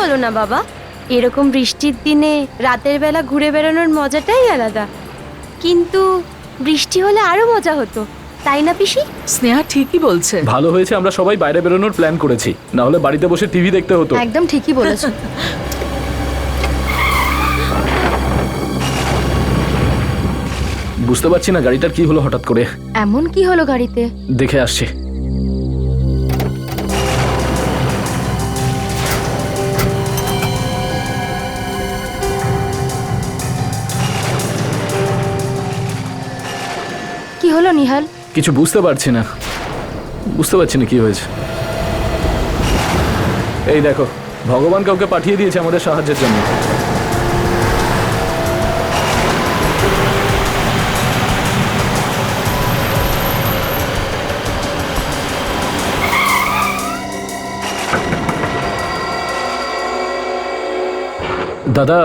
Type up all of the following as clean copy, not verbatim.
বলো না বাবা, এরকম বৃষ্টির দিনে রাতের বেলা ঘুরে বেড়ানোর মজাটাই আলাদা। কিন্তু বৃষ্টি হলে আরো মজা হতো, তাই না পিসি? স্নেহা ঠিকই বলছে। ভালো হয়েছে আমরা সবাই বাইরে বেরোনোর প্ল্যান করেছি, না হলে বাড়িতে বসে টিভি দেখতে হতো। একদম ঠিকই বলেছো। বুঝতে পারছি না গাড়িটার কি হলো হঠাৎ করে। এমন কি হলো গাড়িতে? দেখে আসছি। কি হলো নিহাল? কিছু বুঝতে পারছি না কি হয়েছে। এই দেখো, ভগবান কাউকে পাঠিয়ে দিয়েছে আমাদের সাহায্যের জন্য। দাদা,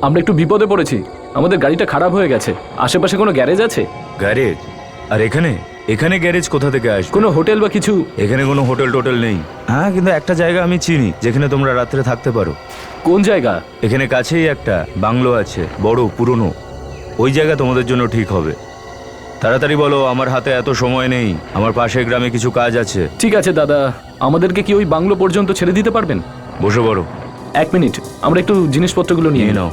আমরা একটু বিপদে পড়েছি। আমাদের গাড়িটা খারাপ হয়ে গেছে। আশেপাশে কোনো গ্যারেজ আছে? গ্যারেজ? আর এখানে এখানে গ্যারেজ কোথা থেকে আসবে? কোনো হোটেল বা কিছু? এখানে কোনো হোটেল টোটেল নেই। হ্যাঁ, কিন্তু একটা জায়গা আমি চিনি যেখানে তোমরা রাত্রে থাকতে পারো। কোন জায়গা? এখানে কাছেই একটা বাংলো আছে, বড় পুরনো। ওই জায়গা তোমাদের জন্য ঠিক হবে। তাড়াতাড়ি বলো, আমার হাতে এত সময় নেই, আমার পাশের গ্রামে কিছু কাজ আছে। ঠিক আছে দাদা, আমাদেরকে কি ওই বাংলো পর্যন্ত ছেড়ে দিতে পারবেন? বসে পড়ো। 1 মিনিট, আমরা একটু জিনিসপত্রগুলো নিয়ে নাও।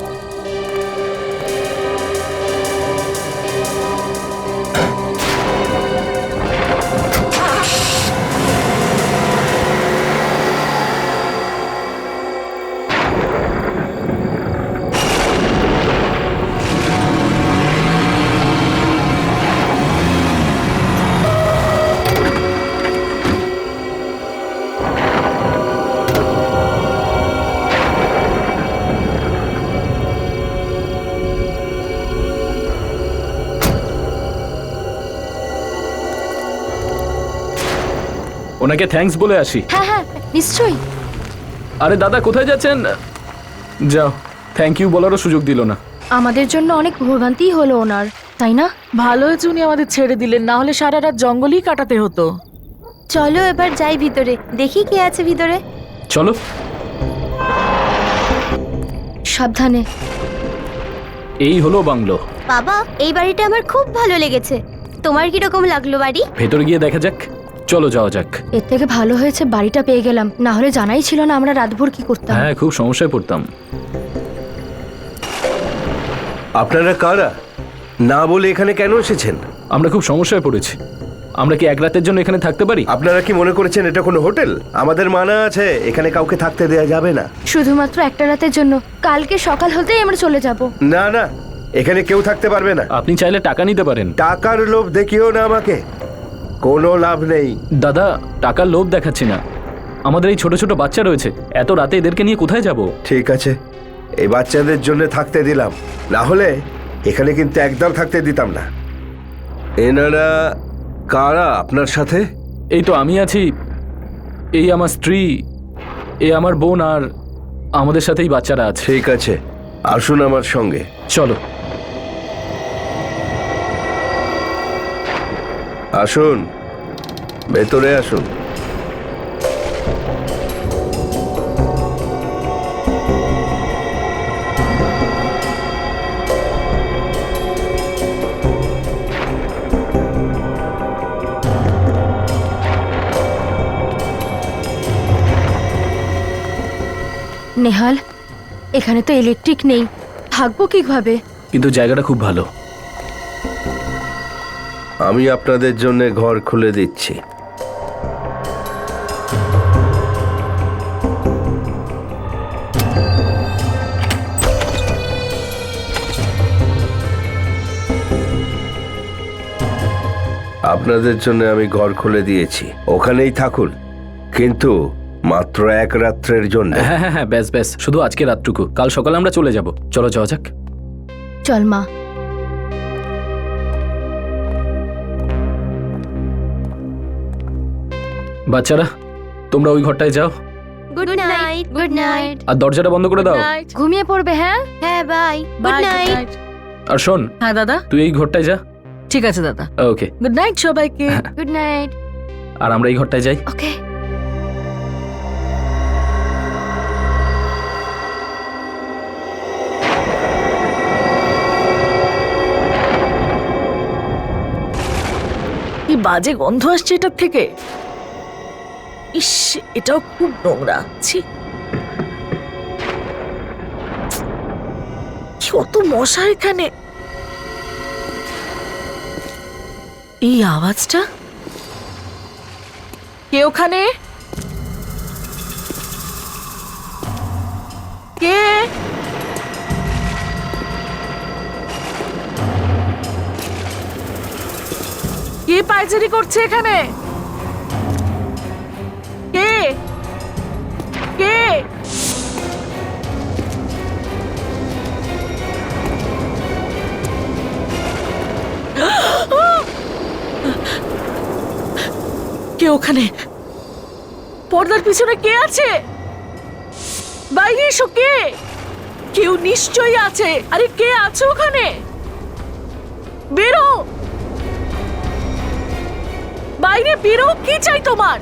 ওনাকে থ্যাঙ্কস বলে আসি। হ্যাঁ হ্যাঁ নিশ্চয়ই। আরে দাদা, কোথায় যাচ্ছেন? যাও, থ্যাংক ইউ বলারও সুযোগ দিল না। আমাদের জন্য অনেক ভোগান্তি হলো ওনার, তাই না? ভালো হয়েছে উনি আমাদের ছেড়ে দিলেন, না হলে সারা রাত জঙ্গলেই কাটাতে হতো। চলো এবার যাই ভিতরে, দেখি কে আছে ভিতরে। চলো। সাবধানে। এই হলো বাংলো। বাবা, এই বাড়িটা আমার খুব ভালো লেগেছে। তোমার কি রকম লাগলো বাড়ি? ভেতরে গিয়ে দেখা যাক। চলো যাওয়া যাক। এর থেকে ভালো হয়েছে বাড়িটা পেয়ে গেলাম, না হলে জানাই ছিল না আমরা রাতভর কি করতাম। হ্যাঁ, খুব সমস্যায় পড়তাম। আপনারা কারা? না বলে এখানে কেন এসেছেন? আমরা খুব সমস্যায় পড়েছি। আমরা কি এক রাতের জন্য এখানে থাকতে পারি? আপনারা কি মনে করেছেন এটা কোনো হোটেল? আমাদের মানা আছে, এখানে কাউকে থাকতে দেয়া যাবে না। শুধুমাত্র একটা রাতের জন্য, কালকে সকাল হতেই আমরা চলে যাব। না না, এখানে কেউ থাকতে পারবে না। আপনি চাইলে টাকা নিতে পারেন। টাকার লোভ দেখিও না আমাকে, কোনো লাভ নেই। দাদা, টাকার লোভ দেখাচ্ছি না। আমাদের এই ছোট ছোট বাচ্চা রয়েছে, এত রাতে এদেরকে নিয়ে কোথায় যাব? ঠিক আছে, এই বাচ্চাদের জন্য থাকতে দিলাম, না হলে এখানে কিন্তু একদম থাকতে দিতাম না। এনারা কারা আপনার সাথে? এই তো আমি আছি, এই আমার স্ত্রী, এই আমার বোন, আর আমাদের সাথেই বাচ্চারা আছে। ঠিক আছে, আসুন আমার সঙ্গে। চলো। আসুন, ভেতরে আসুন। নেহাল, এখানে তো ইলেকট্রিক নেই, থাকবো কিভাবে? কিন্তু জায়গাটা খুব ভালো। আমি আপনাদের জন্য ঘর খুলে দিচ্ছি। আপনাদের জন্য আমি ঘর খুলে দিয়েছি, ওখানেই থাকুন, কিন্তু মাত্র 1 রাত্রের জন্য। হ্যাঁ হ্যাঁ হ্যাঁ, ব্যাস ব্যাস, শুধু আজকে রাতটুকু, কাল সকালে আমরা চলে যাব। চলো যাওয়া যাক। চল মা। বাচ্চারা, তোমরা ওই ঘরটায় যাও, গুড নাইট। Good night. আর দরজাটা বন্ধ করে দাও। ঘুমিয়ে পড়বে। হ্যাঁ হ্যাঁ, বাই। Good night. আর শোন, হ্যাঁ দাদা, তুই এই ঘরটায় যা। ঠিক আছে দাদা। ওকে, গুড নাইট সবাইকে। Good night. আর আমরা এই ঘরটায় যাই। ওকে। বাজে গন্ধ আসছে এটার থেকে। ইস, এটাও খুব নোংরা। ছি, কত মশা এখানে। এই আওয়াজটা, কে ওখানে? কে? কে পায়চারি করছে এখানে? কে? কে? কে ওখানে? পর্দার পিছনে কে আছে? বাইরে এসো। কে? কেউ নিশ্চয়ই আছে। আরে কে আছে ওখানে? বেরো, বাইরে বেরো। কি চাই তোমার?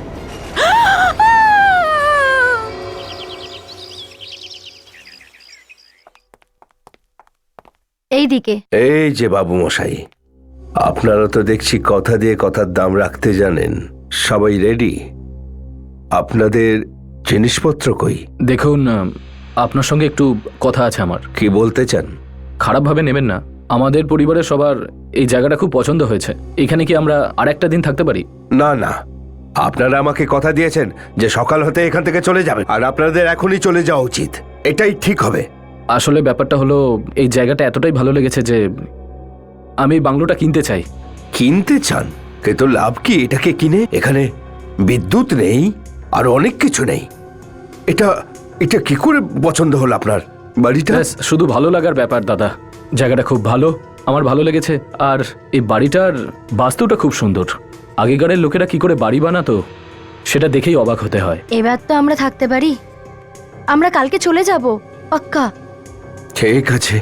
এইদিকে। এই যে বাবু মশাই, আপনারা তো দেখছি কথা দিয়ে কথার দাম রাখতে জানেন। সবাই রেডি? আপনাদের জিনিসপত্র কই? দেখুন, আপনার সঙ্গে একটু কথা আছে আমার। কি বলতে চান? খারাপভাবে নেবেন না, আমাদের পরিবারের সবার এই জায়গাটা খুব পছন্দ হয়েছে। এখানে কি আমরা আর একটা দিন থাকতে পারি? না না, আপনারা আমাকে কথা দিয়েছেন যে সকাল হতে এখান থেকে চলে যাবেন, আর আপনাদের এখনই চলে যাওয়া উচিত। এটাই ঠিক হবে। আসলে ব্যাপারটা হলো, এই জায়গাটা এতটাই ভালো লেগেছে যে আমি এই বাংলোটা কিনতে চাই। কিনতে চান? কিন্তু লাভ কি এটাকে কিনে? এখানে বিদ্যুৎ নেই আর অনেক কিছু নেই। এটা এটা কি করে পছন্দ হলো আপনার বাড়িটা? ব্যাস, শুধু ভালো লাগার ব্যাপার দাদা। জায়গাটা খুব ভালো, আমার ভালো লেগেছে। আর এই বাড়িটার বাস্তুটা খুব সুন্দর। আগেকারের লোকেরা কি করে বাড়ি বানাতো সেটা দেখেই অবাক হতে হয়। এবার তো আমরা থাকতে পারি। আমরা কালকে চলে যাব, পাক্কা। ঠিক আছে,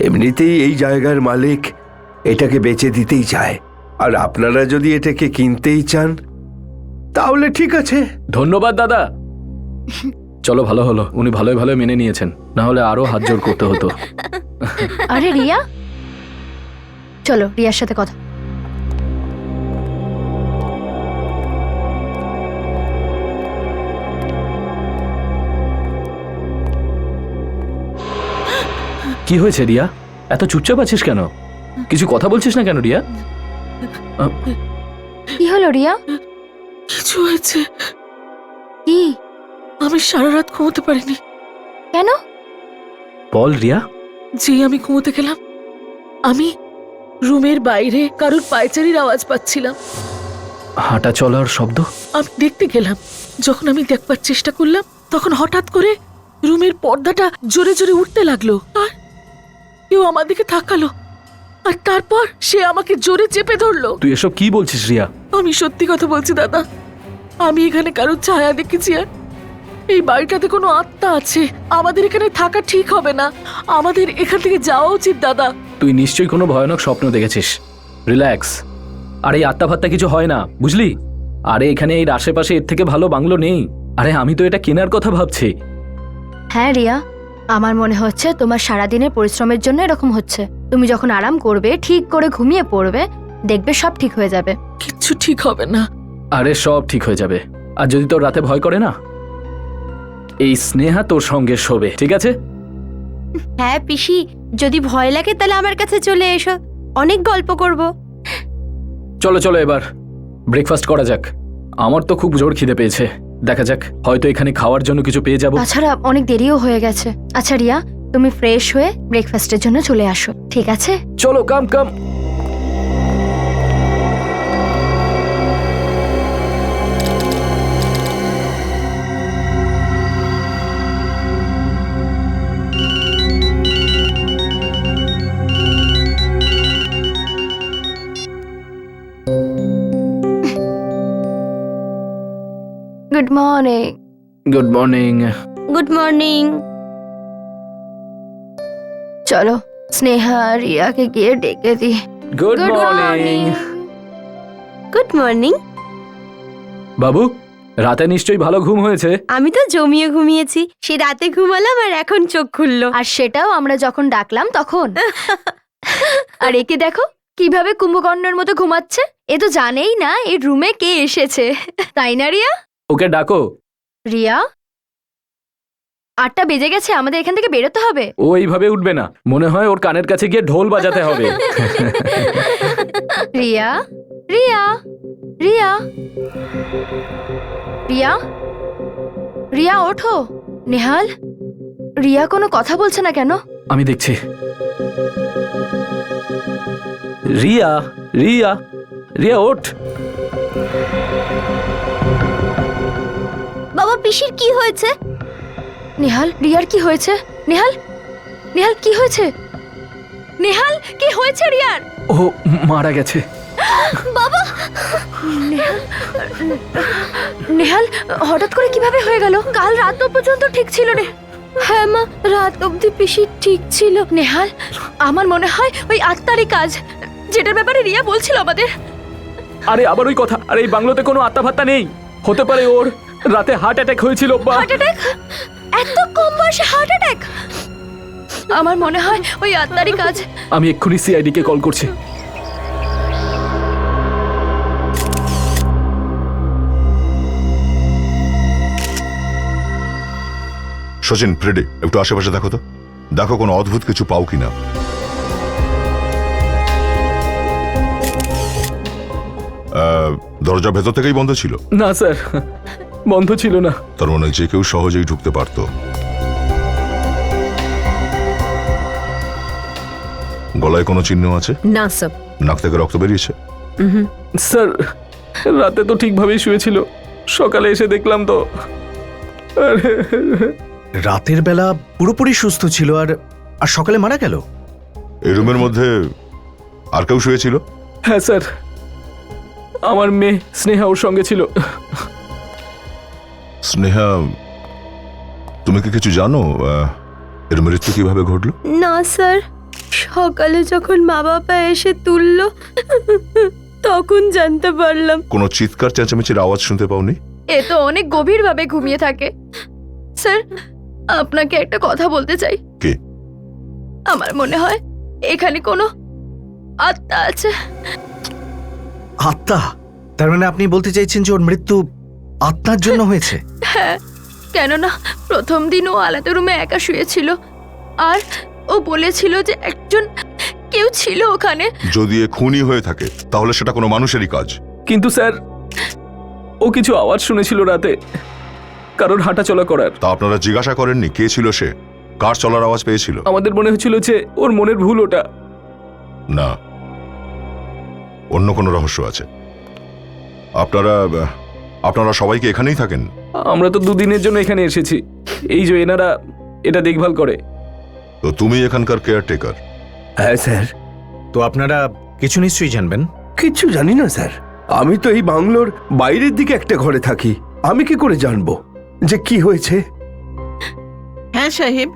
এমনিতেই এই জায়গার মালিক এটাকে বেচে দিতেই চায়, আর আপনারা যদি এটাকে কিনতেই চান তাহলে ঠিক আছে। ধন্যবাদ দাদা। চলো, ভালো হলো উনি ভালোই ভালো মেনে নিয়েছেন, না হলে আরো হাত জোড় করতে হতো। আরে রিয়া, চলো রিয়ার সাথে কথা। কি হয়েছে রিয়া? এত চুপচাপ আছিস কেন? কিছু কথা বলছিস না কেন রিয়া? কি হলো রিয়া? কিছু হয়েছে। কি? আমি সারা রাত ঘুমোতে পারিনি। কেন? বল রিয়া। যেই আমি ঘুমোতে গেলাম, আমি রুমের বাইরে কারোর পায়চারির আওয়াজ পাচ্ছিলাম। হাঁটা চলার শব্দ? আমি দেখতে গেলাম। যখন আমি দেখবার চেষ্টা করলাম, তখন হঠাৎ করে রুমের পর্দাটা জোরে জোরে উঠতে লাগলো, আর কেউ আমার দিকে তাকালো, আর তারপর সে আমাকে জোরে চেপে ধরলো। তুই এসব কি বলছিস রিয়া? আমি সত্যি কথা বলছি দাদা। আমি এখানে কারোর ছায়া দেখেছি, আর এই বাড়িটাতে কোনো আত্মা আছে। আমাদের এখানে থাকা ঠিক হবে না। আমাদের এখান থেকে যাওয়া উচিত দাদা। তুই নিশ্চয়ই কোনো ভয়ানক স্বপ্ন দেখেছিস। রিল্যাক্স। আরে এই আত্মা ফাত্তা কিছু হয় না, বুঝলি? আরে এখানে এর আশেপাশে এর থেকে ভালো বাংলো নেই। আরে আমি তো এটা কেনার কথা ভাবছি। হ্যাঁ রিয়া, আমার মনে হচ্ছে তোমার সারাদিনের পরিশ্রমের জন্য এরকম হচ্ছে। তুমি যখন আরাম করবে, ঠিক করে ঘুমিয়ে পড়বে, দেখবে সব ঠিক হয়ে যাবে। কিচ্ছু ঠিক হবে না। আরে সব ঠিক হয়ে যাবে। আর যদি তোর রাতে ভয় করে না, এই স্নেহা তোর সঙ্গে শোবে, ঠিক আছে? হ্যাঁ পিসি, যদি ভয় লাগে তাহলে আমার কাছে চলে এসো, অনেক গল্প করব। চলো চলো, এবার ব্রেকফাস্ট করা যাক। আমার তো খুব জোর খিদে পেয়েছে। দেখা যাক, হয়তো এখানে খাওয়ার জন্য কিছু পেয়ে যাবো। তাছাড়া অনেক দেরিও হয়ে গেছে। আচ্ছা রিয়া, তুমি ফ্রেশ হয়ে ব্রেকফাস্টের জন্য চলে আসো, ঠিক আছে? চলো, come come. Good morning. Good morning. Good morning. চলো স্নেহা রিয়াকে গিয়ে ডেকে দি। Good morning. Good morning. বাবু, রাতে নিশ্চয়ই ভালো ঘুম হয়েছে। আমি তো জমিয়ে ঘুমিয়েছি, সে রাতে ঘুমালাম আর এখন চোখ খুললো, আর সেটাও আমরা যখন ডাকলাম তখন। আর একে দেখো কিভাবে কুম্ভকর্ণের মতো ঘুমাচ্ছে? এ তো জানেই না এই রুমে কে এসেছে, তাই না রিয়া? ওকে ডাকো। রিয়া, 8টা বেজে গেছে, আমাদের এখান থেকে বেরোতে হবে। ও এইভাবে উঠবে না, মনে হয় ওর কানের কাছে গিয়ে ঢোল বাজাতে হবে। রিয়া, রিয়া, রিয়া, রিয়া, রিয়া ওঠো। নেহাল, রিয়া কোনো কথা বলছে না কেন? আমি দেখছি। রিয়া, রিয়া, রিয়া ওঠ। বাবা, পিসির কি হয়েছে? নেহাল, রিয়ার কি হয়েছে? নেহাল, নেহাল কি হয়েছে? নেহাল কি হয়েছে রিয়ার? ও মারা গেছে। নেহাল হঠাৎ করে কিভাবে হয়ে গেল? কাল রাত পর্যন্ত ঠিক ছিল রে। হ্যাঁ মা, রাত অবধি পিসি ঠিক ছিল। নেহাল, আমার মনে হয় ওই আত্মারই কাজ, যেটার ব্যাপারে রিয়া বলছিল আমাদের। আরে আবার ওই কথা। আরে এই বাংলোতে কোনো আত্মাভাত্তা নেই। হতে পারে ওর রাতে হার্ট অ্যাটাক হয়েছিল বা হার্ট অ্যাটাক? এত কম বয়সে হার্ট অ্যাটাক? আমার মনে হয় ওই আত্মারই কাজ। আমি এক্ষুনি সিআইডি কে কল করছি। সচিন, ফ্রেডি, একটু আশেপাশে দেখো তো, দেখো কোনো অদ্ভুত কিছু পাও কিনা। দরজা ভেতর থেকেই বন্ধ ছিল? না স্যার, বন্ধ ছিল না। তার মানে যে কেউ সহজেই ঢুকতে পারতো। গলায় কোনো চিহ্ন আছে? না স্যার। নাক থেকে রক্ত বেরিয়েছে? স্যার, রাতে তো ঠিকভাবেই শুয়েছিল, সকালে এসে দেখলাম তো। রাতের বেলা পুরোপুরি সুস্থ ছিল আর আর সকালে মারা গেল? এই রুমের মধ্যে আর কেউ শুয়েছিল? হ্যাঁ স্যার, আমার মেয়ে স্নেহা ওর সঙ্গে ছিল। স্নেহা, তুমি কি কিছু জানো এর মৃত্যু কিভাবে ঘটলো? না স্যার, সকালে যখন মা বাবা এসে তুললো তখন জানতে পারলাম। কোনো চিৎকার চেঁচামেচির আওয়াজ শুনতে পাওনি? এ তো অনেক গভীরভাবে ঘুমিয়ে থাকে। স্যার, আপনাকে একটা কথা বলতে চাই। কি? আমার মনে হয় এখানে কোনো আত্মা আছে। আত্মা? তার মানে আপনি বলতে চাইছেন যে ওর মৃত্যু আত্মার জন্য হয়েছে? হ্যাঁ, কেননা প্রথম দিন ও আলাদা রুমে একা শুয়েছিল আর ও বলেছিল যে একজন কেউ ছিল ওখানে। যদি এ খুনি হয়ে থাকে তাহলে সেটা কোনো মানুষেরই কাজ। কিন্তু স্যার, ও কিছু আওয়াজ শুনেছিল রাতে, কারোর হাঁটাচলা করার। তা আপনারা জিজ্ঞাসা করেননি কে ছিল সে, কার চলার আওয়াজ পেয়েছিল? আমাদের মনে হচ্ছিল যে ওর মনের ভুল ওটা। না, অন্য কোনো রহস্য আছে। আপনারা সবাইকে এখানেই থাকেন? আমরা তো দুদিনের জন্য এখানে এসেছি, এই যে এনারা এটা দেখভাল করে। তো তুমি এখানকার কেয়ারটেকার? হ্যাঁ স্যার। তো আপনারা কিছু নিশ্চয়ই জানবেন। কিচ্ছু জানি না স্যার, আমি তো এই বাংলোর বাইরের দিকে একটা ঘরে থাকি। আমি কি করে জানবো যে কি হয়েছে? হ্যাঁ সাহেব,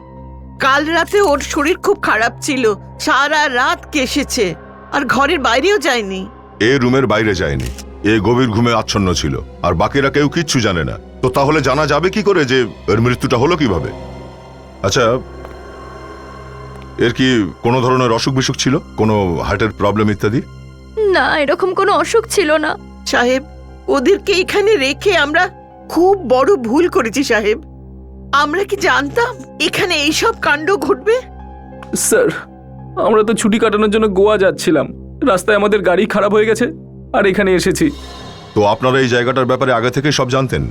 কাল রাতে ওর শরীর খুব খারাপ ছিল, সারা রাত কেশেছে আর ঘরের বাইরেও যায়নি। এ রুমের বাইরে যায়নি, এ গভীর ঘুমে আচ্ছন্ন ছিল, আর বাকিরা কেউ কিচ্ছু জানে না। তো তাহলে জানা যাবে কি করে যে এর মৃত্যুটা হলো কিভাবে? আচ্ছা, এর কি কোনো ধরনের অসুখ বিসুখ ছিল, কোনো হার্টের প্রবলেম ইত্যাদি? না, এরকম কোনো অসুখ ছিল না। সাহেব, ওদেরকে এখানে রেখে আমরা খুব বড় ভুল করেছি সাহেব। আমরা কি জানতাম এখানে এইসব কাণ্ড ঘটবে? স্যার, আমরা তো ছুটি কাটানোর জন্য গোয়া যাচ্ছিলাম, রাস্তায় আমাদের গাড়ি খারাপ হয়ে গেছে আর এখানে এসেছি। তো আপনারা এই জায়গাটার ব্যাপারে আগে থেকে সব জানতেন?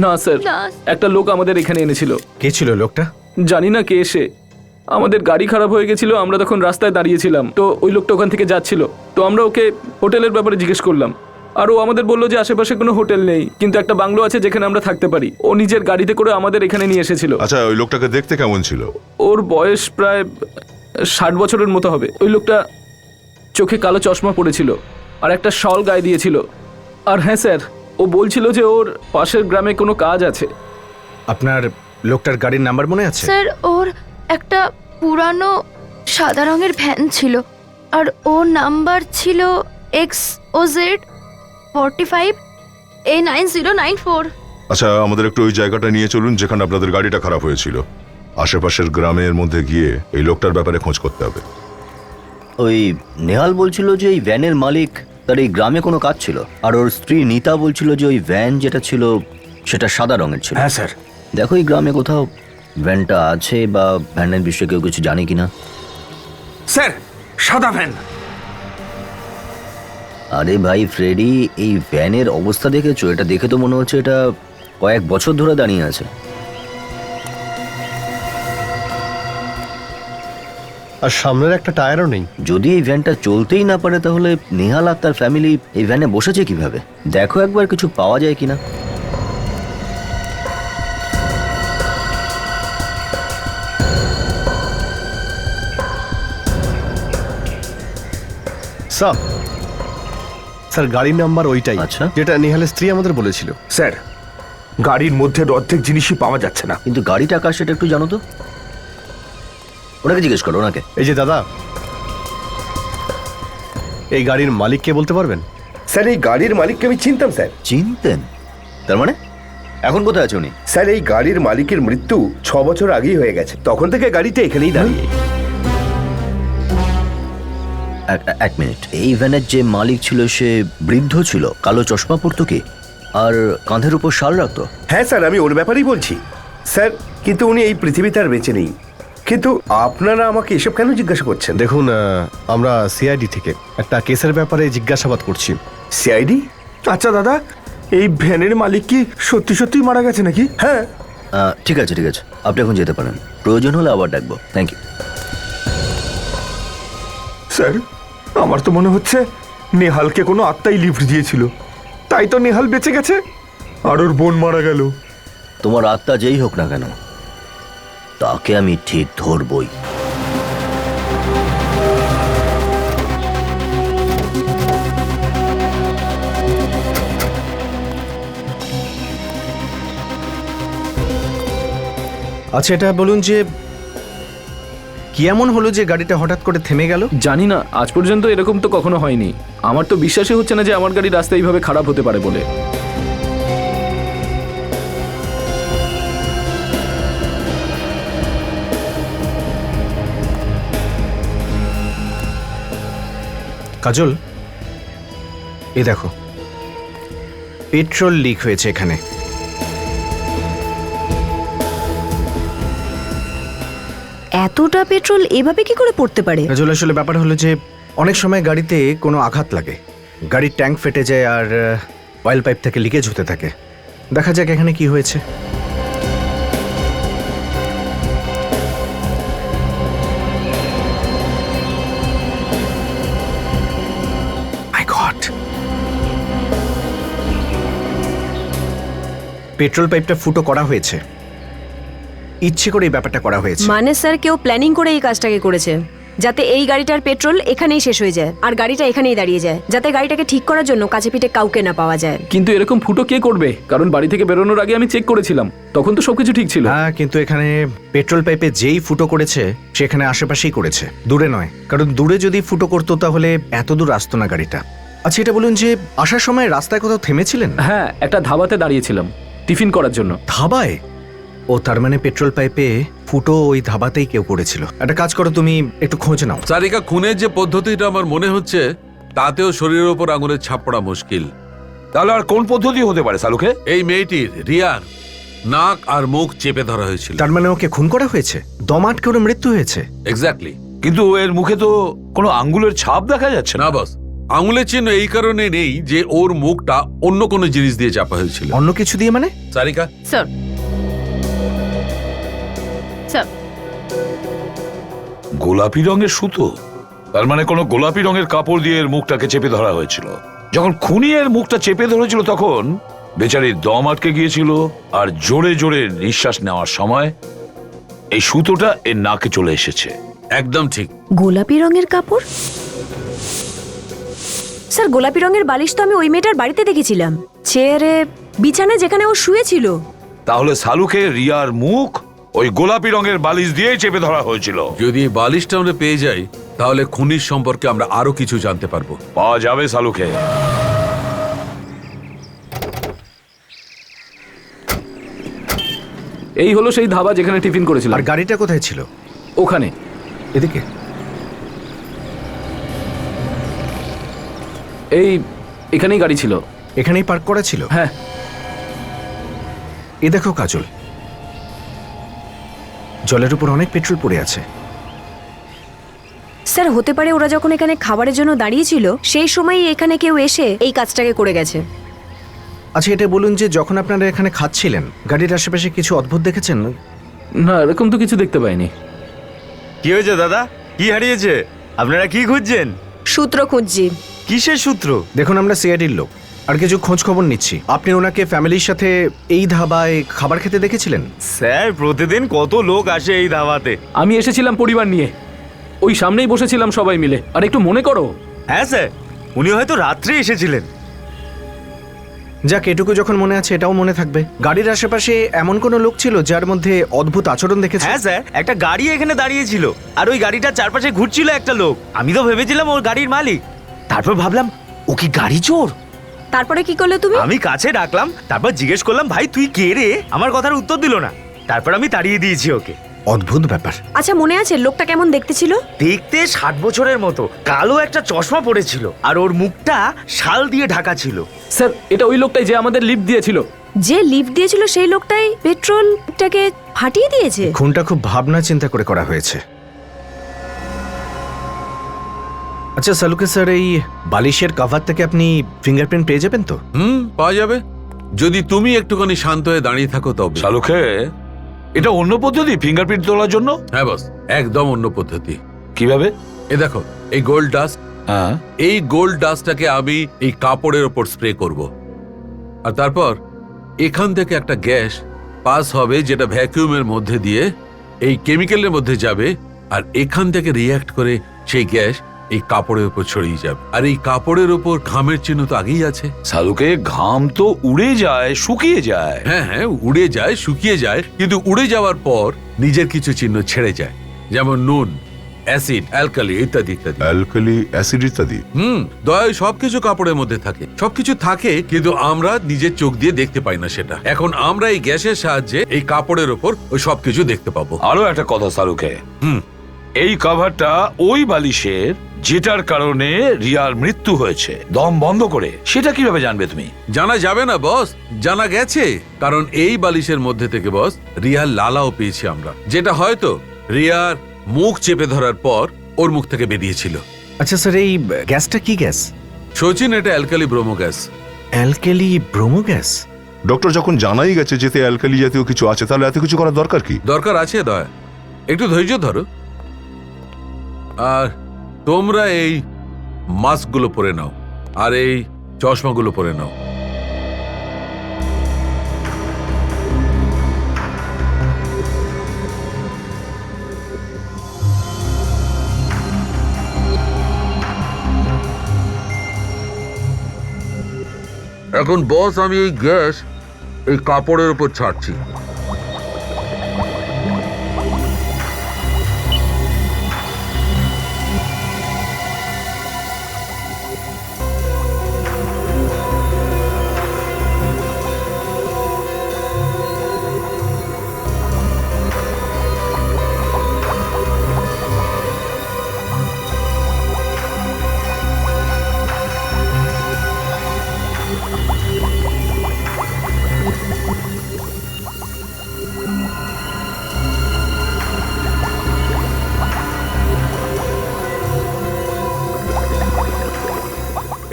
না স্যার, না। একটা লোক আমাদের এখানে এনেছিল। কে ছিল লোকটা? জানি না কে এসে, আমাদের গাড়ি খারাপ হয়ে গেছিল, আমরা তখন রাস্তায় দাঁড়িয়েছিলাম, তো ওই লোকটা ওখান থেকে যাচ্ছিল, তো আমরা ওকে হোটেলের ব্যাপারে জিজ্ঞেস করলাম, আর ও আমাদের বললো যে আশেপাশে কোনো হোটেল নেই, কিন্তু একটা বাংলো আছে যেখানে আমরা থাকতে পারি। ও নিজের গাড়িতে করে আমাদের এখানে নিয়ে এসেছিল। আচ্ছা, ওই লোকটাকে দেখতে কেমন ছিল? ওর বয়স প্রায় 60 বছরের মতো হবে। ওই লোকটা চোখে কালো চশমা পড়েছিল আর একটা শল গায়ে দিয়েছিল। আর হ্যাঁ স্যার, ও বলছিল যে ওর পাশের গ্রামে কোনো কাজ আছে। আপনার লোকটার গাড়ির নাম্বার মনে আছে? স্যার, ওর একটা পুরানো সাদা রঙের ভ্যান ছিল আর ওর নাম্বার ছিল XOZ45 A9094। আচ্ছা, আমাদের একটু ওই জায়গাটা নিয়ে চলুন যেখানে আপনাদের গাড়িটা খারাপ হয়েছিল। আশেপাশের গ্রামের মধ্যে গিয়ে এই লোকটার ব্যাপারে খোঁজ করতে হবে। ওই নেহাল বলছিল যে এই ভ্যানের মালিক তার এই গ্রামে কোনো কাজ ছিল, আর ওর স্ত্রী নিতা বলছিল যে ওই ভ্যান যেটা ছিল সেটা সাদা রঙের ছিল। হ্যাঁ স্যার। দেখো এই গ্রামে কোথাও ভ্যানটা আছে বা ভ্যানের বিষয়ে কেউ কিছু জানে কিনা। স্যার, সাদা ভ্যান। আরে ভাই ফ্রেডি, এই ভ্যানের অবস্থা দেখেছো? এটা দেখে তো মনে হচ্ছে এটা কয়েক বছর ধরে দাঁড়িয়ে আছে। আর সামনের একটা টায়ারও নেই। যদি এই ভ্যানটা চলতেই না পারে তাহলে নেহাল আর তার ফ্যামিলি এই ভ্যানে বসেছে কিভাবে? দেখো একবার কিছু পাওয়া যায় কিনা। স্যার গাড়ির নাম্বার ওইটাই, আচ্ছা। যেটা নেহালের স্ত্রী আমাদের বলেছিল। স্যার, গাড়ির মধ্যে অর্ধেক জিনিসই পাওয়া যাচ্ছে না। কিন্তু গাড়িটা কার সেটা একটু জানো তো? ওনাকে জিজ্ঞেস করো, ওনাকে। এই যে দাদা, এই গাড়ির মালিক কে বলতে পারবেন? স্যার, এই গাড়ির মালিককে আমি চিনতাম স্যার। চিনতেন? তার মানে এখন কোথায় আছে উনি? স্যার, এই গাড়ির মালিকের মৃত্যু 6 বছর আগেই হয়ে গেছে। তখন থেকে গাড়িটা এখানেই দাঁড়িয়ে। এক মিনিট, এই ভ্যানের যে মালিক ছিল সে বৃদ্ধ ছিল, কালো চশমা পরতো কি, আর কাঁধের উপর শাল রাখতো? হ্যাঁ স্যার, আমি ওর ব্যাপারেই বলছি স্যার। কিন্তু উনি এই পৃথিবীতে আর বেঁচে নেই। কিন্তু আপনারা আমাকে এসব কেন জিজ্ঞাসা করছেন? দেখুন, আমরা সিআইডি থেকে একটা কেসের ব্যাপারে জিজ্ঞাসাবাদ করছি। সিআইডি? আচ্ছা দাদা, এই ভ্যানের মালিক কি সত্যি সত্যি মারা গেছে নাকি? হ্যাঁ। ঠিক আছে, ঠিক আছে, আপনি এখন যেতে পারেন। প্রয়োজন হলে আবার ডাকবো। Thank you. স্যার, আমার তো মনে হচ্ছে নেহালকে কোনো আত্মাই লিফট দিয়েছিল, তাই তো নেহাল বেঁচে গেছে আর ওর বোন মারা গেল। তোমার আত্মা যেই হোক না কেন, তাকে আমি ঠিক ধরবই। আচ্ছা, এটা বলুন যে কি এমন হলো যে গাড়িটা হঠাৎ করে থেমে গেল? জানি না, আজ পর্যন্ত এরকম তো কখনো হয়নি। আমার তো বিশ্বাসই হচ্ছে না যে আমার গাড়ি রাস্তায় এইভাবে খারাপ হতে পারে বলে। কাজল, এই দেখো, পেট্রোল লিক হয়েছে এখানে। এতটা পেট্রোল এভাবে কি করে পড়তে পারে? কাজল, আসলে ব্যাপার হলো যে অনেক সময় গাড়িতে কোনো আঘাত লাগে, গাড়ির ট্যাঙ্ক ফেটে যায় আর অয়েল পাইপ থেকে লিকেজ হতে থাকে। দেখা যাক এখানে কি হয়েছে। My God! পেট্রোল পাইপটা ফুটো করা হয়েছে, ইচ্ছে করে এই ব্যাপারটা করা হয়েছে। মানে স্যার, কেউ প্ল্যানিং করে এই কাজটাকে করেছে যাতে এই গাড়িটার পেট্রোল এখানেই শেষ হয়ে যায় আর গাড়িটা এখানেই দাঁড়িয়ে যায়, যাতে গাড়িটাকে ঠিক করার জন্য কাছে পিঠে কাউকে না পাওয়া যায়। কিন্তু এরকম ফুটো কে করবে? কারণ বাড়ি থেকে বেরোনোর আগে আমি চেক করেছিলাম, তখন তো সবকিছু ঠিক ছিল। হ্যাঁ, কিন্তু এখানে পেট্রোল পাইপে যেই ফুটো করেছে সেখানে আশেপাশেই করেছে, দূরে নয়। কারণ দূরে যদি ফুটো করতো তাহলে এত দূর আসতো না গাড়িটা। আচ্ছা, এটা বলুন যে আসার সময় রাস্তায় কোথাও থেমেছিলেন? হ্যাঁ, একটা ধাবাতে দাঁড়িয়েছিলাম টিফিন করার জন্য। ধাবায়? ও, তার মানে পেট্রোল পাইপে ফুটো ওই ধাবাতেই কেউ করেছিল। একটা কাজ করো, তুমি একটু খোঁজ নাও। সারিকা, খুনের যে পদ্ধতিটা আমার মনে হচ্ছে তাতেও শরীরের উপর আঙুলের ছাপ পড়া মুশকিল। তাহলে আর কোন পদ্ধতি হতে পারে সালুকে? এই মেয়েটির রিয়ার নাক আর মুখ চেপে ধরা হয়েছিল। তার মানে ওকে খুন করা হয়েছে, দম আটকে ওর মৃত্যু হয়েছে। এক্স্যাক্টলি। কিন্তু এর মুখে তো কোনো আঙ্গুলের ছাপ দেখা যাচ্ছে না বস, আঙুলের চিহ্ন এই কারণে নেই যে ওর মুখটা অন্য কোনো জিনিস দিয়ে চাপা হয়েছিল। অন্য কিছু দিয়ে মানে? সারিকা স্যার, স্যার, গোলাপি রঙের সুতো? তার মানে কোনো গোলাপি রঙের কাপড় দিয়ে এর মুখটাকে চেপে ধরা হয়েছিল। যখন খুনি এর মুখটা চেপে ধরেছিল তখন বেচারির দম আটকে গিয়েছিল, আর জোরে জোরে নিঃশ্বাস নেওয়ার সময় এই সুতোটা এর নাকে চলে এসেছে। একদম ঠিক। গোলাপি রঙের কাপড়? স্যার, গোলাপি রঙের বালিশ তো আমি ওই মেয়েটার বাড়িতে দেখেছিলাম, চেয়ারে, বিছানায় যেখানে ও শুয়েছিল। তাহলে সালুকে রিয়ার মুখ ওই গোলাপি রঙের বালিশ দিয়ে চেপে ধরা হয়েছিল। যদি এই বালিশটা আমরা পেয়ে যাই তাহলে খুনির সম্পর্কে আমরা আরো কিছু জানতে পারবো। পাওয়া যাবে সালুকে। এই হলো সেই ধাবা যেখানে টিফিন করেছিলাম। আর গাড়িটা কোথায় ছিল? ওখানে। এদিকে। এই এখানেই গাড়ি ছিল। এখানেই পার্ক করা ছিল? হ্যাঁ। এ দেখো কাজল, জলের উপর অনেক পেট্রোল পড়ে আছে। স্যার হতে পারে ওরা যখন এখানে খাবারের জন্য দাঁড়িয়েছিল সেই সময়ই এখানে কেউ এসে এই কাজটাকে করে গেছে। আচ্ছা এটা বলুন যে যখন আপনারা এখানে খাচ্ছিলেন গাড়ির আশেপাশে কিছু অদ্ভুত দেখেছেন? না, এরকম তো কিছু দেখতে পাইনি। কি হয়েছে দাদা? কি হারিয়েছে? আপনারা কি খুঁজছেন? সূত্র খুঁজছি। কিসের সূত্র? দেখুন আমরা সিআইডির লোক, আর কিছু খোঁজ খবর নিচ্ছি। আপনি ওনাকে ফ্যামিলির সাথে এই ধাবায় খাবার খেতে দেখেছিলেন? স্যার প্রতিদিন কত লোক আসে এই ধাবাতে। আমি এসেছিলাম পরিবার নিয়ে, ওই সামনেই বসেছিলাম সবাই মিলে। আর একটু মনে করো। হ্যাঁ স্যার, উনি হয়তো রাত্রে এসেছিলেন। যাক, এটুকু যখন মনে আছে এটাও মনে থাকবে। গাড়ির আশেপাশে এমন কোনো লোক ছিল যার মধ্যে অদ্ভুত আচরণ দেখেছে? হ্যাঁ স্যার, একটা গাড়ি এখানে দাঁড়িয়েছিল আর ওই গাড়িটার চারপাশে ঘুরছিল একটা লোক। আমি তো ভেবেছিলাম ওর গাড়ির মালিক, তারপর ভাবলাম ও কি গাড়ি চোর। তারপরে কি করলে তুমি? আমি কাছে ডাকলাম, তারপর জিজ্ঞেস করলাম ভাই তুই কে রে। আমার কথার উত্তর দিল না, তারপর আমি তাড়িয়ে দিয়েছি ওকে। অদ্ভুত ব্যাপার। আচ্ছা মনে আছে লোকটা কেমন দেখতে ছিল? দেখতে 60 বছরের মতো, কালো একটা চশমা পড়েছিল আর ওর মুখটা শাল দিয়ে ঢাকা ছিল। স্যার এটা ওই লোকটাই যে আমাদের লিফট দিয়েছিল। যে লিফট দিয়েছিল সেই লোকটাই পেট্রোলটাকে ফাটিয়ে দিয়েছে। খুনটা খুব ভাবনা চিন্তা করে করা হয়েছে। আচ্ছা সালুকে স্যার, এই বালিশের কভার থেকে আপনি ফিঙ্গারপ্রিন্ট পেয়ে যাবেন তো? পাওয়া যাবে, যদি তুমি একটুখানি শান্ত হয়ে দাঁড়িয়ে থাকো তবে। শালুকে, এটা অন্য পদ্ধতি ফিঙ্গারপ্রিন্ট তোলার জন্য? হ্যাঁ বস, একদম অন্য পদ্ধতি। কিভাবে? এ দেখো, এই গোল্ড ডাস্ট, হ্যাঁ, এই গোল্ড ডাস্টটাকে আমি এই কাপড়ের ওপর স্প্রে করব, আর তারপর এখান থেকে একটা গ্যাস পাস হবে যেটা ভ্যাকুয়ামের মধ্যে দিয়ে এই কেমিক্যালের মধ্যে যাবে, আর এখান থেকে রিয়্যাক্ট করে সেই গ্যাস এই কাপড়ের উপর ছড়িয়ে যাবে। আর এই কাপড়ের উপর ঘামের চিহ্ন তো আগেই আছে। শালুকে, ঘাম তো উড়ে যায়, শুকিয়ে যায়। হ্যাঁ হ্যাঁ, উড়ে যায়, শুকিয়ে যায়, কিন্তু উড়ে যাওয়ার পর নিজের কিছু চিহ্ন ছেড়ে যায়, যেমন নুন, অ্যাসিড, অ্যালকালি ইত্যাদি ইত্যাদি। অ্যালকালি, অ্যাসিড ইত্যাদি। দয়ায় সবকিছু কাপড়ের মধ্যে থাকে, সবকিছু থাকে, কিন্তু আমরা নিজের চোখ দিয়ে দেখতে পাই না সেটা। এখন আমরা এই গ্যাসের সাহায্যে এই কাপড়ের ওপর ওই সবকিছু দেখতে পাবো। আরো একটা কথা শালুকে, এই কভারটা ওই বালিশের যেটার কারণে রিয়ার মৃত্যু হয়েছে দম বন্ধ করে, সেটা কিভাবে জানবে তুমি? জানা যাবে না বস, জানা গেছে, কারণ এই বালিশের মধ্যে থেকে বস রিয়ার লালাও পেয়েছি আমরা, যেটা হয়তো রিয়ার মুখ চেপে ধরার পর ওর মুখ থেকে বেরিয়েছিল। আচ্ছা স্যার, এই গ্যাসটা কি গ্যাস? সচিন, এটা alkali bromo gas. Alkali bromo gas? Doctor, যখন জানাই গেছে যেতে অ্যালকালি জাতীয় কিছু আছে, তাহলে এত কিছু করার দরকার কি? দরকার আছে দয়া, একটু ধৈর্য ধরো। আর তোমরা এই মাস্কগুলো পরে নাও আর এই চশমাগুলো পরে নাও। এখন বস, আমি এই গ্যাস এই কাপড়ের উপর ছাড়ছি।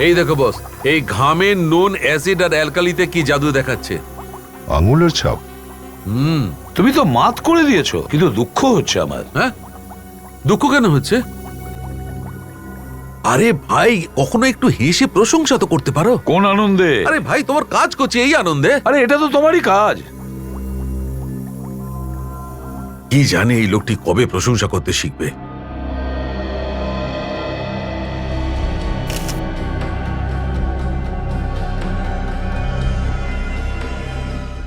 এই দেখো বস, এই ঘামে নুন, অ্যাসিড আর অ্যালকালিতে কি জাদু দেখাচ্ছে। আঙুলের ছাপ। তুমি তো মাত করে দিয়েছো, কিন্তু দুঃখ হচ্ছে আমার। হ্যাঁ, দুঃখ কেন হচ্ছে? আরে ভাই, কখনো একটু হেসে প্রশংসা তো করতে পারো। কোন আনন্দে? আরে ভাই, তোমার কাজ করছে এই আনন্দে। আরে এটা তো তোমারই কাজ। কি জানে এই লোকটি কবে প্রশংসা করতে শিখবে।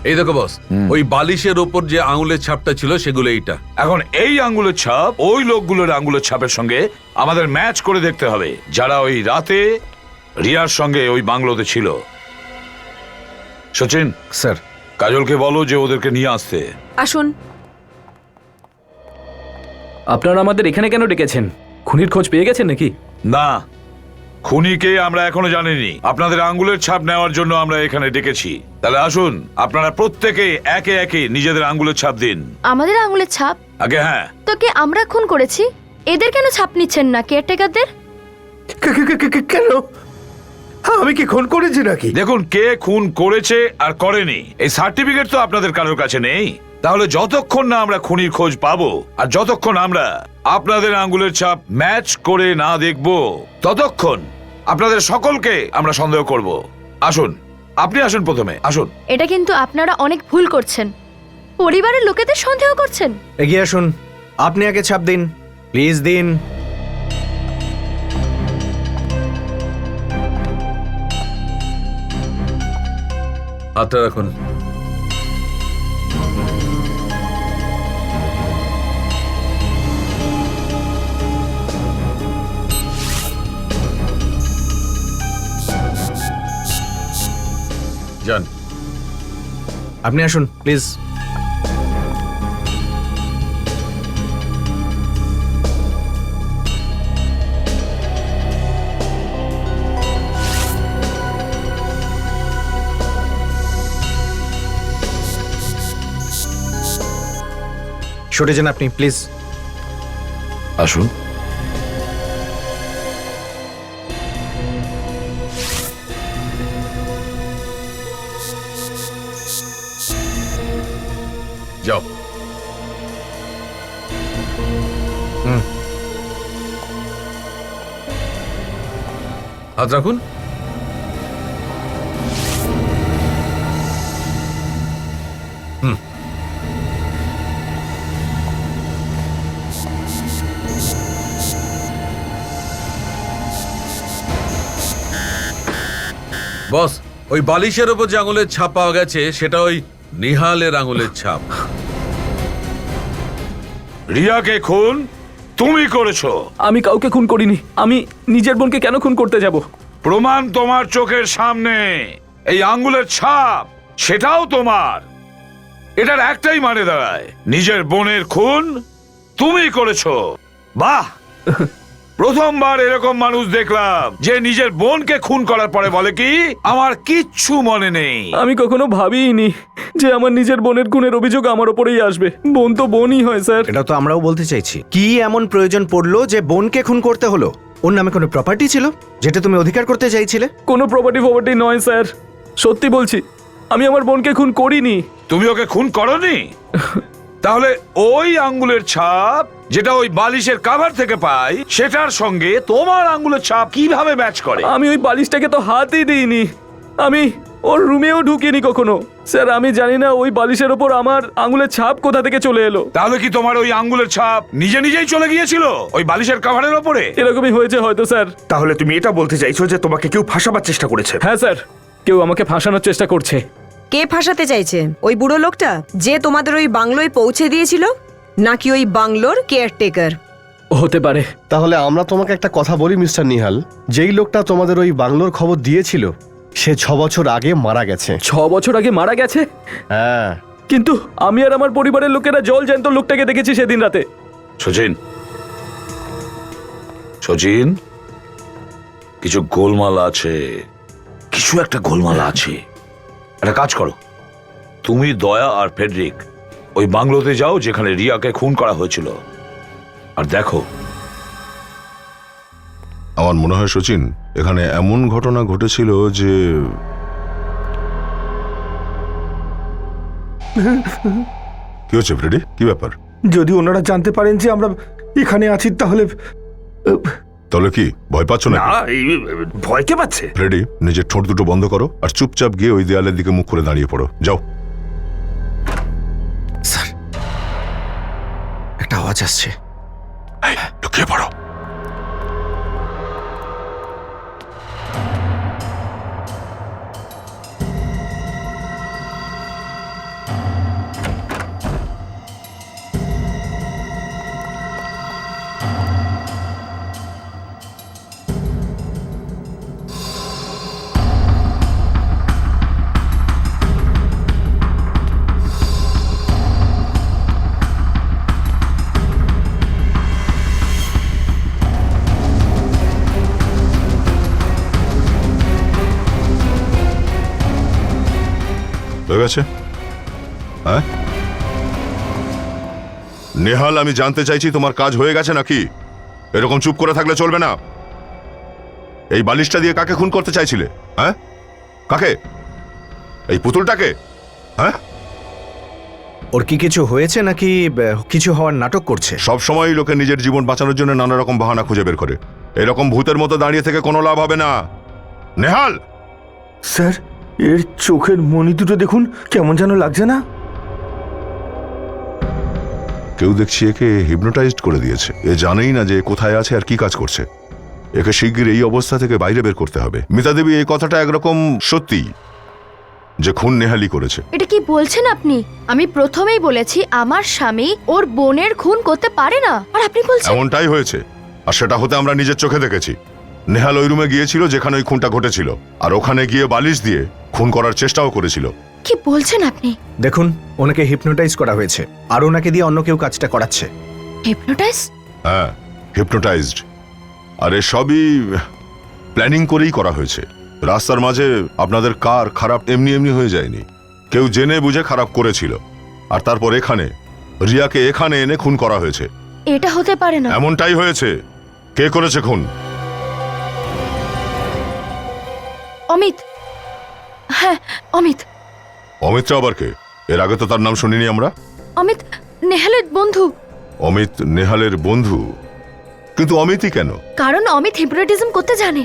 এই দেখো বস, ওই বালিশের ওপর যে আঙুলের ছাপটা ছিল সেগুলো এইটা। এখন এই আঙ্গুলের ছাপ ওই লোকগুলোর আঙ্গুলের ছাপের সঙ্গে আমাদের ম্যাচ করে দেখতে হবে, যারা ওই রাতে রিয়ার সঙ্গে ওই বাংলোতে ছিল। সচিন স্যার, কাজলকে বলো যে ওদেরকে নিয়ে আসতে। আসুন। আপনারা আমাদের এখানে কেন ডেকেছেন? খুনির খোঁজ পেয়ে গেছেন নাকি? না, খুনিকে আমরা এখনো জানিনি। আপনাদের আঙ্গুলের ছাপ নেওয়ার জন্য আমরা এখানে ডেকেছি। তাহলে আসুন, আপনারা প্রত্যেকে একে একে নিজেদের আঙ্গুলের ছাপ দিন। আমাদের আঙুলের ছাপ? আগে হ্যাঁ। তো কি আমরা খুন করেছি? এদের কেন ছাপ নিচ্ছেন না, কেয়ারটেকারদের? কেন আমি কি খুন করেছি নাকি? দেখুন, কে খুন করেছে আর করেনি এই সার্টিফিকেট তো আপনাদের কারোর কাছে নেই। তাহলে যতক্ষণ না আমরা খুনির খোঁজ পাবো আর যতক্ষণ আমরা আপনাদের আঙ্গুলের ছাপ ম্যাচ করে না দেখব, ততক্ষণ আপনাদের সকলকে আমরা সন্দেহ করব। আসুন, আপনি আসুন, প্রথমে আসুন। এটা কিন্তু আপনারা অনেক ভুল করছেন, পরিবারের লোকেদের সন্দেহ করছেন। এগিয়ে আসুন, আপনি আগে ছাপ দিন, প্লিজ দিন। হাতটা রাখুন। যান। আপনি আসুন প্লিজ। সরে যান আপনি প্লিজ। আসুন। যাও। হাত রাখুন। বস, ওই বালিশের ওপর যে আঙুলের ছাপ পাওয়া গেছে সেটা ওই নিহালের আঙুলের ছাপ। রিয়াকে খুন তুমি করেছো? আমি কাউকে খুন করিনি। আমি নিজের বোনকে কেন খুন করতে যাব? প্রমাণ তোমার চোখের সামনে, এই আঙ্গুলের ছাপ সেটাও তোমার। এটার একটাই মানে দাঁড়ায়, নিজের বোনের খুন তুমি করেছো। বাহ, প্রথমবার এরকম মানুষ দেখলাম যে নিজের বোনকে খুন করার পরে বলে কি আমার কিচ্ছু মনে নেই। আমি কখনো ভাবিনি যে আমার নিজের বোনের খুনের অভিযোগ আমার ওপরেই আসবে। বোন তো বোনই হয় স্যার। এটা তো আমরাও বলতে চাইছি, কি এমন প্রয়োজন পড়লো যে বোনকে খুন করতে হলো? ওর নামে কোনো প্রপার্টি ছিল যেটা তুমি অধিকার করতে চাইছিলে? কোনো প্রপার্টি নয় স্যার, সত্যি বলছি আমি আমার বোনকে খুন করিনি। তুমি ওকে খুন করনি? তাহলে ওই আঙ্গুলের ছাপ যেটা ওই বালিশের কভার থেকে পাই সেটার সঙ্গে তোমার আঙ্গুলের ছাপ কিভাবে ম্যাচ করে? আমি ওই বালিশটাকে তো হাতই দিইনি, আমি ওর রুমেও ঢুকিনি কখনো। স্যার আমি জানি না ওই বালিশের ওপর আমার আঙ্গুলের ছাপ কোথা থেকে চলে এলো। তাহলে কি তোমার ওই আঙ্গুলের ছাপ নিজেই চলে গিয়েছিল ওই বালিশের কভারের ওপরে? এরকমই হয়েছে হয়তো স্যার। তাহলে তুমি এটা বলতে চাইছো যে তোমাকে কেউ ফাঁসাবার চেষ্টা করেছে? হ্যাঁ স্যার, কেউ আমাকে ফাঁসানোর চেষ্টা করছে। কে ফাঁসাতে চাইছে? ওই বুড়ো লোকটা যে তোমাদের ওই বাংলোয় পৌঁছে দিয়েছিল, নাকি ওই বাংলোর কেয়ারটেকার? হতে পারে। তাহলে আমরা তোমাকে একটা কথা বলি মিস্টার নিহাল, যেই লোকটা তোমাদের ওই বাংলোর খবর দিয়েছিল সে 6 বছর আগে মারা গেছে। 6 বছর আগে মারা গেছে? হ্যাঁ। কিন্তু আমি আর আমার পরিবারের লোকেরা জল জ্যান্ত লোকটাকে দেখেছি সেদিন রাতে। সচিন, কিছু গোলমাল আছে, কিছু একটা গোলমাল আছে। একটা কাজ করো, তুমি, দয়া আর ফেডরিক ওই বাংলোতে যাও যেখানে রিয়াকে খুন করা হয়েছিল, আর দেখো। আমার মনে হয় সচিন, এখানে এমন ঘটনা ঘটেছিল যে কি হচ্ছে ফ্রেডি? কি ব্যাপার? যদি ওনারা জানতে পারেন যে আমরা এখানে আছি তাহলে তাহলে কি ভয় পাচ্ছ না? ভয় কে পাচ্ছে? ফ্রেডি, নিজের ঠোঁট দুটো বন্ধ করো আর চুপচাপ গিয়ে ওই দেয়ালের দিকে মুখ করে দাঁড়িয়ে পড়ো। যাও। স্যার, একটা আওয়াজ আসছে। লুকিয়ে পড়ো। হয়ে গেছে? হ্যাঁ নেহাল, আমি জানতে চাইছি তোমার কাজ হয়ে গেছে নাকি? এরকম চুপ করে থাকলে চলবে না। এই বালিশটা দিয়ে কাকে খুন করতে চাইছিলে? হ্যাঁ, কাকে? এই পুতুলটাকে? হ্যাঁ, ওর কি কিছু হয়েছে নাকি কিছু হওয়ার নাটক করছে? সব সময় লোকে নিজের জীবন বাঁচানোর জন্য নানা রকম বাহানা খুঁজে বের করে। এরকম ভূতের মতো দাঁড়িয়ে থেকে কোনো লাভ হবে না। নেহাল, স্যার, এর চোখের মণি দুটো দেখুন, কেমন যেন লাগছে না? কেউ দেখছি একে হিপনোটাইজড করে দিয়েছে। এ জানেই না যে কোথায় আছে আর কি কাজ করছে। একে শিগগির এই অবস্থা থেকে বাইরে বের করতে হবে। মিতা দেবী, এই কথাটা একরকম সত্যি যে খুন নেহালি করেছে। এটা কি বলছেন আপনি? আমি প্রথমেই বলেছি আমার স্বামী ওর বোনের খুন করতে পারে না, আর আপনি বলছেন? এমনটাই হয়েছে, আর সেটা হতে আমরা নিজের চোখে দেখেছি। নেহাল ওই রুমে গিয়েছিল যেখানে ওই খুনটা ঘটেছিল, আর ওখানে গিয়ে বালিশ দিয়ে খুন করার চেষ্টাও করেছিল। কি বলছেন আপনি? দেখুন, ওনাকে হিপনোটাইজ করা হয়েছে আর ওনাকে দিয়ে অন্য কেউ কাজটা করাচ্ছে। হিপনোটাইজ? হ্যাঁ, হিপনোটাইজড। আর সবই প্ল্যানিং করেই করা হয়েছে। রাস্তার মাঝে আপনাদের কার খারাপ এমনি এমনি হয়ে যায়নি, কেউ জেনে বুঝে খারাপ করেছিল, আর তারপর এখানে রিয়াকে এখানে এনে খুন করা হয়েছে। এটা হতে পারে না। এমনটাই হয়েছে। কে করেছে খুন? অমিত। হ্যাঁ, অমিত। অমিতটা আবার কে? এর আগে তো তার নাম শুনিনি আমরা। অমিত নেহালের বন্ধু। অমিত নেহালের বন্ধু? কিন্তু অমিতই কেন? কারণ অমিত হিপনোটিজম করতে জানে।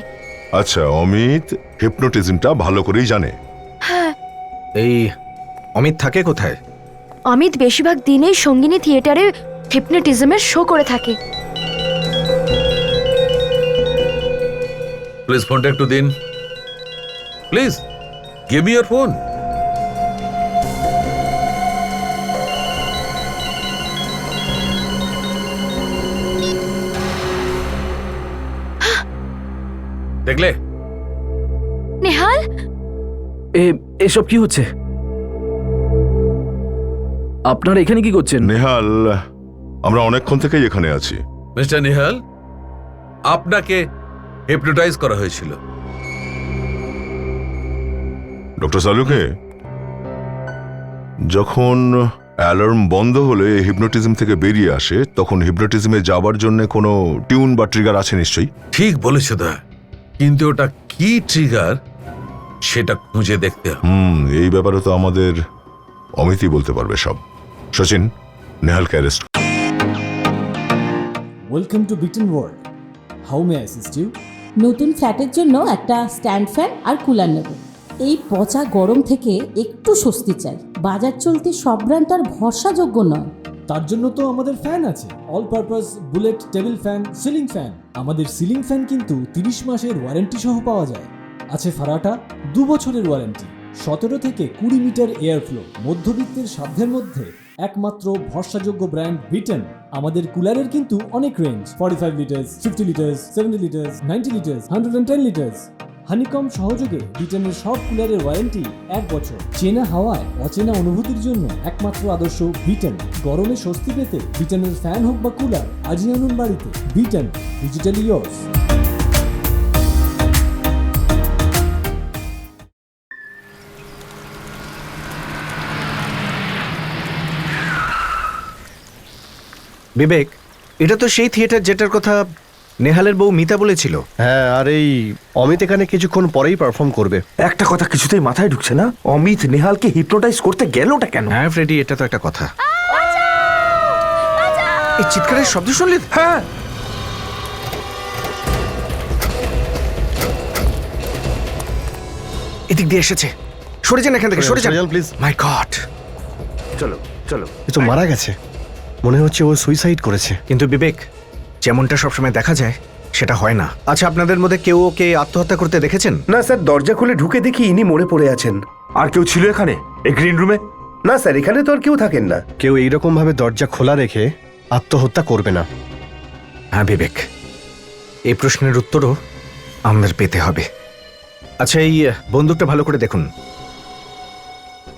আচ্ছা, অমিত হিপনোটিজমটা ভালো করেই জানে। হ্যাঁ। এই অমিত থাকে কোথায়? অমিত বেশিরভাগ দিনেই সঙ্গিনী থিয়েটারে হিপনোটিজমের শো করে থাকে। প্লিজ ফোনটা একটু দিন। Please give me your phone. দেখলে? নেহাল, এসব কি হচ্ছে? আপনারা এখানে কি করছেন? নেহাল, আমরা অনেকক্ষণ থেকেই এখানে আছি। মিস্টার নেহাল, আপনাকে হিপনোটাইজ করা হয়েছিল। ডক্টর সালুকে, যখন অ্যালার্ম বন্ধ হলে হিপনোটিজম থেকে বেরিয়ে আসে, তখন হিপনোটিজমে যাবার জন্য কোনো টিউন বা ট্রিগার আছে নিশ্চয়ই। ঠিক বলেছো দা, কিন্তু ওটা কি ট্রিগার সেটা খুঁজে দেখতে হবে। এই ব্যাপারে তো আমাদের অমিতই বলতে পারবে সব। সচিন, নেহালকে arrest. Welcome to Bitten world. How may I assist you? নতুন ফ্ল্যাটের জন্য একটা স্ট্যান্ড ফ্যান আর কুলার নেব। এই পচা গরম থেকে একটু স্বস্তি চাই। বাজার চলতে সব ব্র্যান্ড আর ভরসাযোগ্য নয়। তার জন্য তো আমাদের ফ্যান আছে, all purpose bullet table fan, ceiling fan. আমাদের সিলিং ফ্যান কিন্তু 30 মাসের ওয়ারেন্টি সহ পাওয়া যায়। আছে ফারাটা 2 বছরের ওয়ারেন্টি, 17 থেকে 20 মিটার এয়ার ফ্লো। মধ্যবিত্তের সাধ্যের মধ্যে একমাত্র ভরসাযোগ্য ব্র্যান্ড বিটেন। আমাদের কুলারের কিন্তু অনেক range, 45 litres, 50 litres, 70 litres, 90 litres, 110 litres. Honeycomb সহযোগে বিটেনের সব কুলারের ওয়ারেন্টি 1 বছর। চেনা হাওয়ায় অচেনা অনুভূতির জন্য একমাত্র আদর্শ বিটেন। গরমে স্বস্তি পেতে বিটেনের ফ্যান হোক বা কুলার, আজই আনুন বাড়িতে। Beaten, digitally yours. বিবেক, এটা তো সেই থিয়েটার যেটার কথা নেহালের বউ মিতা বলেছিল। হ্যাঁ, আর এই অমিত এখানে কিছুক্ষণ পরেই পারফর্ম করবে। একটা কথা কিছুতেই মাথায় ঢুকছে না, অমিত নেহালকে হিপনোটাইজ করতে গেলটা কেন? হ্যাঁ ফ্রেডি, এটা তো একটা কথা। এই চিৎকারের শব্দ শুনলি? হ্যাঁ, এদিক দিয়ে এসেছে। সরে যান এখান থেকে, সরে যান প্লিজ। My god. চলো চলো। এ তো মারা গেছে, মনে হচ্ছে ও সুইসাইড করেছে। কিন্তু বিবেক, যেমনটা সবসময় দেখা যায় সেটা হয় না। আচ্ছা, আপনাদের মধ্যে কেউ ওকে আত্মহত্যা করতে দেখেছেন? না স্যার, দরজা খুলে ঢুকে দেখি ইনি মরে পড়ে আছেন। আর কেউ ছিল এখানে এই গ্রিন রুমে? না স্যার, এখানে তো আর কেউ থাকেন না। কেউ এইরকম ভাবে দরজা খোলা রেখে আত্মহত্যা করবে না। হ্যাঁ বিবেক, এই প্রশ্নের উত্তরও আমাদের পেতে হবে। আচ্ছা, এই বন্দুকটা ভালো করে দেখুন,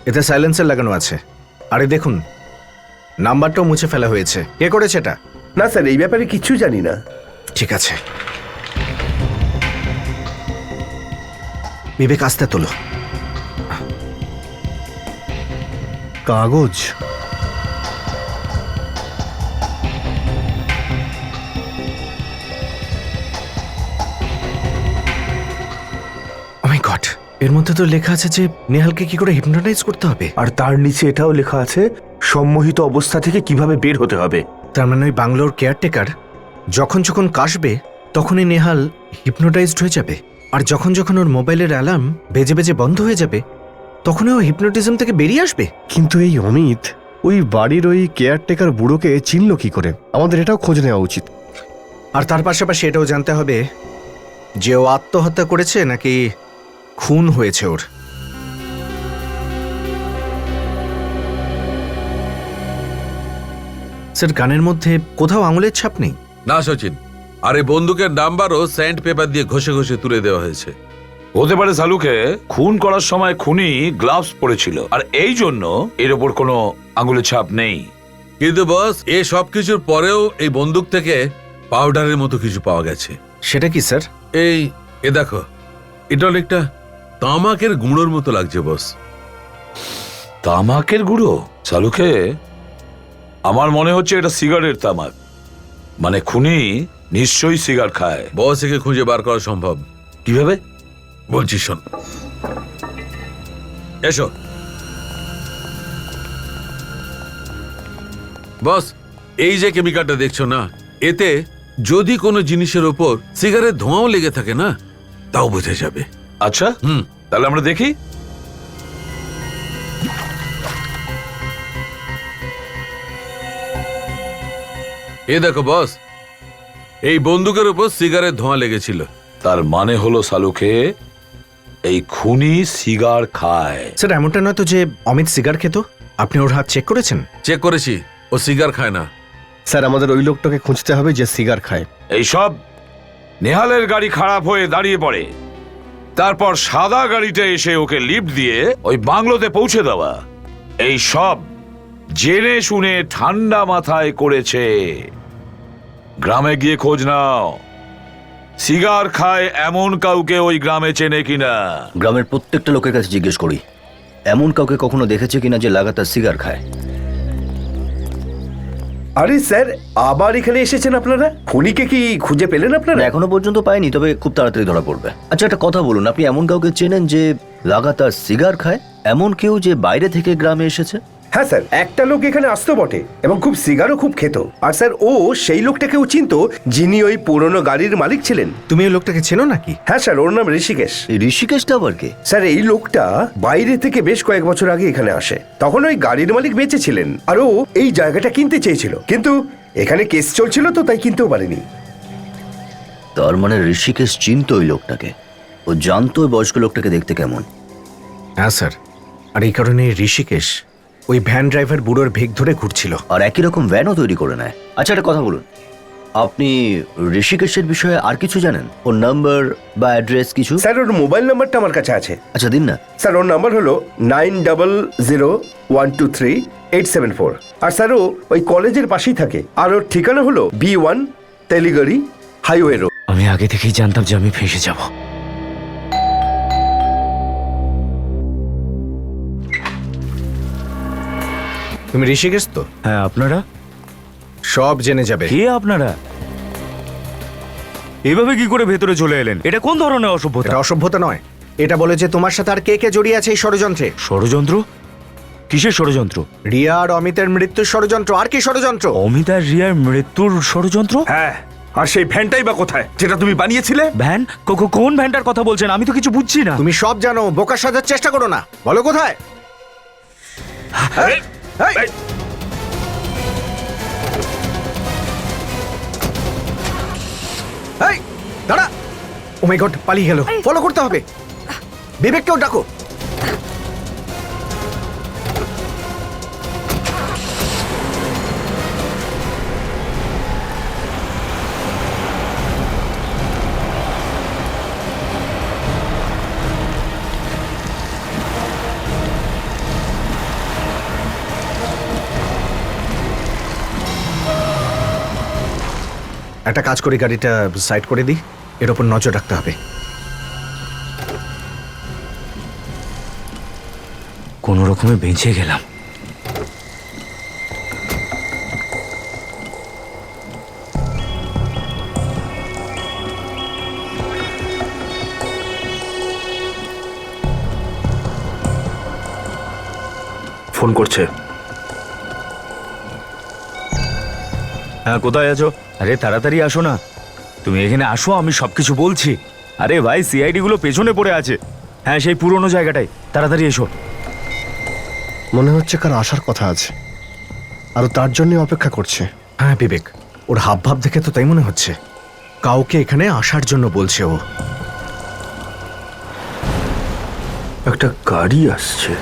এতে সাইলেন্সার লাগানো আছে। আরে দেখুন, নাম্বারটাও মুছে ফেলা হয়েছে। কে করেছে এটা? না স্যার, এই ব্যাপারে কিছু জানি না। ঠিক আছে বিবেক, আস্তে তোলো। কাগজ। ও মাই গড, এর মধ্যে তো লেখা আছে যে নেহালকে কি করে হিপনোটাইজ করতে হবে। আর তার নিচে এটাও লেখা আছে সম্মোহিত অবস্থা থেকে কিভাবে বের হতে হবে। তার মানে ওই বাংলোর কেয়ারটেকার যখন যখন কাশবে তখনই নেহাল হিপনোটাইজড হয়ে যাবে, আর যখন যখন ওর মোবাইলের অ্যালার্ম বেজে বেজে বন্ধ হয়ে যাবে তখনই ও হিপনোটিজম থেকে বেরিয়ে আসবে। কিন্তু এই অমিত ওই বাড়ির ওই কেয়ারটেকার বুড়োকে চিনল কি করে? আমাদের এটাও খোঁজ নেওয়া উচিত। আর তার পাশাপাশি এটাও জানতে হবে যে ও আত্মহত্যা করেছে নাকি খুন হয়েছে ওর। স্যার, গানের মধ্যে কোথাও আঙুলের ছাপ নেই। না সচিন, আর এই বন্দুকের নাম্বারও স্যান্ড পেপার দিয়ে ঘষে ঘষে তুলে দেওয়া হয়েছে। হতে পারে সালুকে খুন করার সময় খুনি গ্লাভস পরেছিল, আর এই জন্য এর ওপর কোনো আঙুলের ছাপ নেই। কিন্তু বস, এই সব কিছুর পরেও এই বন্দুক থেকে পাউডারের মতো কিছু পাওয়া গেছে। সেটা কি স্যার? এ দেখো, এটা অনেকটা তামাকের গুঁড়োর মতো লাগছে বস। তামাকের গুঁড়ো? সালুকে, আমার মনে হচ্ছে এটা সিগারেট তামাক। মানে খুনি নিশ্চয়ই সিগার খায়। বস, একে খুঁজে বার করা সম্ভব। কিভাবে? বলছি শোন, এসো। বস, এই যে কেমিক্যালটা দেখছো না, এতে যদি কোনো জিনিসের ওপর সিগারেট ধোঁয়াও লেগে থাকে না, তাও বোঝা যাবে। আচ্ছা, তাহলে আমরা দেখি। এ দেখো বস, এই বন্দুকের উপর সিগারেট ধোঁয়া লেগেছিল। তার মানে হলো সালুকে এই খুনি সিগার খায়। স্যার, এমনটা নয় তো যে অমিত সিগার খেত? আপনি ওর হাত চেক করেছেন? চেক করেছি, ও সিগার খায় না। স্যার, আমাদের ওই লোকটাকে খুঁজতে হবে যে সিগার খায়। এই সব নেহালের গাড়ি খারাপ হয়ে দাঁড়িয়ে পড়ে, তারপর সাদা গাড়িটা এসে ওকে লিফট দিয়ে ওই বাংলোতে পৌঁছে দেওয়া, এই সব জেনে শুনে ঠান্ডা মাথায় করেছে। গ্রামে গিয়ে খোঁজ নাও, সিগার খায় এমন কাউকে ওই গ্রামে চেনে কিনা। গ্রামের প্রত্যেকটা লোকের কাছে জিজ্ঞেস করি, এমন কাউকে কখনো দেখেছে কিনা যে লাগাতার সিগার খায়। আরে স্যার, আবার এখানে এসেছেন আপনারা? খুনিকে কি খুঁজে পেলেন আপনারা? এখনো পর্যন্ত পাইনি, তবে খুব তাড়াতাড়ি ধরা পড়বে। আচ্ছা, একটা কথা বলুন, আপনি এমন কাউকে চেনেন যে লাগাতার সিগার খায়? এমন কেউ যে বাইরে থেকে গ্রামে এসেছে? হ্যাঁ স্যার, একটা লোক এখানে আসতো বটে এবং খুব সিগারও খুব খেত। আর স্যার, ও সেই লোকটাকেও চিনতো যিনি ওই পুরনো গাড়ির মালিক ছিলেন। তুমি ওই লোকটাকে চেনো নাকি? হ্যাঁ স্যার, ওর নাম ঋষিকেশ। ঋষিকেশটা আবার কে? স্যার, এই লোকটা বাইরে থেকে বেশ কয়েক বছর আগে এখানে আসে। তখন ওই গাড়ির মালিক বেঁচে ছিলেন আর ও এই জায়গাটা কিনতে চেয়েছিল, কিন্তু এখানে কেস চলছিল তো তাই কিনতেও পারেনি। তার মানে ঋষিকেশ চিনতো ওই লোকটাকে, ও জানতো ওই বয়স্ক লোকটাকে দেখতে কেমন। হ্যাঁ স্যার, আর এই কারণে ঋষিকেশ ওই ভ্যান ড্রাইভার বুড়োর ভেগ ধরে ঘুরছিল, আর একই রকম ভ্যানও তৈরি করে নেয়। আচ্ছা, একটা কথা বলুন, আপনি ঋষিকেশের বিষয়ে আর কিছু জানেন? ওর নাম্বার বা অ্যাড্রেস কিছু? স্যার, ওর মোবাইল নাম্বারটা আমার কাছে আছে। আচ্ছা, দিন না। স্যার, ওর নাম্বার হলো 900123874874। আর স্যার, ও ওই কলেজের পাশেই থাকে, আর ওর ঠিকানা হলো B1 তেলিগড়ি হাইওয়ে রোড। আমি আগে থেকেই জানতাম যে আমি ফেঁসে যাব। তুমি ঋষিকেশ তো? হ্যাঁ, আপনারা সব জেনে যাবে। কে আপনারা? এভাবে কি করে ভেতরে চলে এলেন? এটা কোন ধরনের অসভ্যতা? এটা অসভ্যতা নয়, এটা বলে যে তোমার সাথে আর কে কে জড়িয়ে আছে এই ষড়যন্ত্রে। ষড়যন্ত্র? কিসের ষড়যন্ত্র? রিয়া আর অমিতের মৃত্যুর ষড়যন্ত্র। আর কি ষড়যন্ত্র? অমিত আর রিয়ার মৃত্যুর ষড়যন্ত্র? হ্যাঁ, আর সেই ভ্যানটাই বা কোথায় যেটা তুমি বানিয়েছিলে? ভ্যান? কোন ভ্যানটার কথা বলছেন? আমি তো কিছু বুঝছি না। তুমি সব জানো, বোকা সাজার চেষ্টা করো না। বলো কোথায়? দাঁড়া! ও মাই গড, পালিয়ে গেল। ফলো করতে হবে। বিবেককেও ডাকো। একটা কাজ করি, গাড়িটা সাইড করে দিই, এর ওপর নজর রাখতে হবে। কোনো রকমে বেঁচে গেলাম। ফোন করছে। হ্যাঁ, কোথায় আছো? আরে তাড়াতাড়ি আসো না, তুমি এখানে আসো, আমি সবকিছু বলছি। আরে ভাই, সিআইডি গুলো পেছনে পড়ে আছে। হ্যাঁ, সেই পুরনো জায়গাটাই, তাড়াতাড়ি এসো। মনে হচ্ছে কার আসার কথা আছে, আর তার জন্য অপেক্ষা করছে। হ্যাঁ বিবেক, ওর হাবভাব দেখে তো তাই মনে হচ্ছে কাউকে এখানে আসার জন্য বলছে ও। একটা গাড়ি আসছে।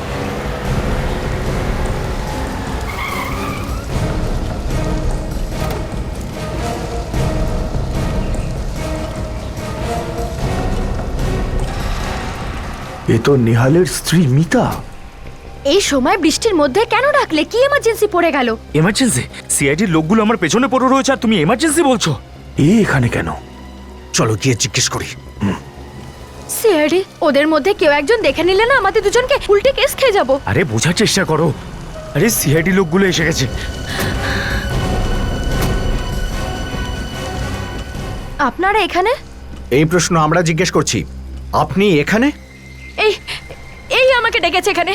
এ তো নেহালের স্ত্রী মিতা। এই সময় বৃষ্টির মধ্যে কেন ডাকলে? কি এমার্জেন্সি পড়ে গেল? এমার্জেন্সি? সিআইডির লোকগুলো আমার পেছনে পড়ে রয়েছে আর তুমি এমার্জেন্সি বলছো? এ এখানে কেন? চলো গিয়ে জিজ্ঞেস করি। সিআইডি, ওদের মধ্যে কেউ একজন দেখে নিলে না আমাদের দুজনকে উল্টে কেস খেয়ে যাবো। আরে বোঝার চেষ্টা করো। আরে সিআইডি লোকগুলো এসে গেছে। আপনারা এখানে? এই প্রশ্ন আমরা জিজ্ঞেস করছি, আপনি এখানে? এই এই আমাকে ডেকেছে এখানে,